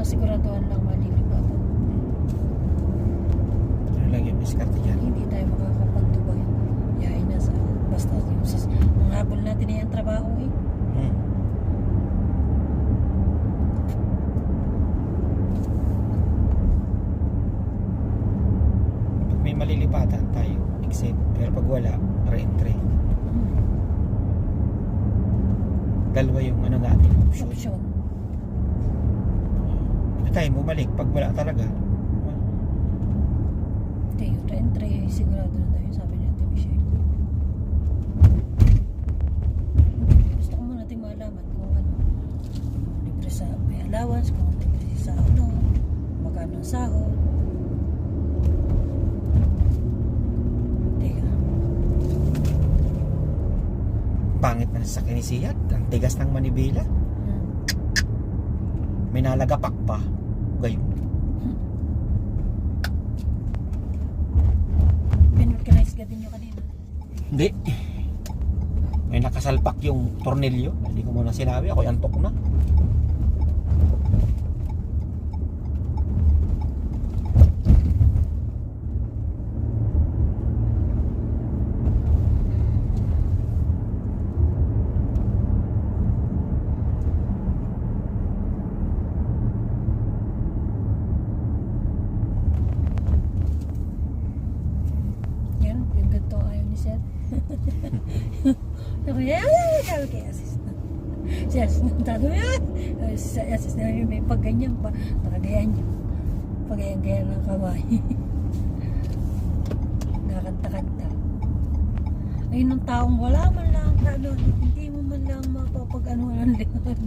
masiguraduhan lang malilipatan. Ano lang yung diskarte dyan? Hindi tayo makakapagtubay. Yain na sa basta yung ang habol natin na yung trabaho eh. Pag may malilipatan tayo, exit. Pero pag wala, re-entry. Dalawa yung ano natin, option. Option. Ito tayo bumalik pag wala talaga. Hindi, yung re-entry sigurado na tayo, sabi ni Ate Michelle. Gusto ko muna natin malaman kung ano, libre sa may allowance, kung libre sa ano, magkano ang sahod. Teka. Pangit na sa kinisiyat. Ang tigas ng manibela. May nalagapak pa. Gayon. Pinulcanize ka din nyo kanina. Hindi. May nakasalpak yung tornilyo. Hindi ko muna sinabi. Ako'y antok na. Yan, yung ganito ayaw ni Seth. Sabi niya, ay, kay assistant. Si assistant, sabi niya, si assistant niya, may pagganyan pa. Nakagayan niya. Pagayan-gayan ng kamay. Nakakanta-kanta. Ay, nung taong wala man lang, ano, hindi mo man lang mapapag-ano ng lingon.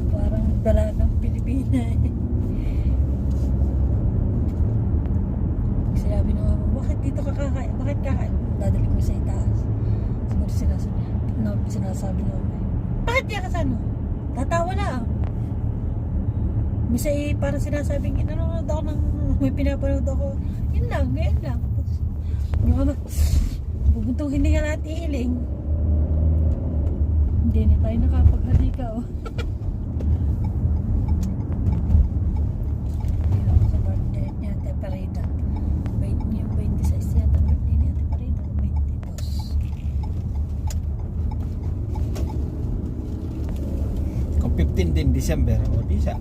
Parang dalagang Pilipina eh. Sinabi ng mama, bakit dito ka kakain? Bakit kakain? Dadali ko sa itaas. Siguro sinasabi ng mama, bakit di ka sa ano? Tatawa na ah. Misa parang sinasabing, nanonood ako ng, may pinapanood ako. Yun lang, ngayon lang. Yung mama, bubuntong hindi ka natin ihiling. Hindi na tayo nakapaghalika oh. Sa birthday niya, Ate Parida. Yung 26 yata birthday ni Ate Parida, 22. Kung 15 din December, o di sa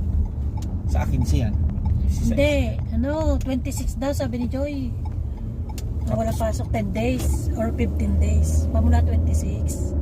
akin siyan. Hindi, 26 daw sabi ni Joy. Na wala pasok 10 days or 15 days. Pamula 26.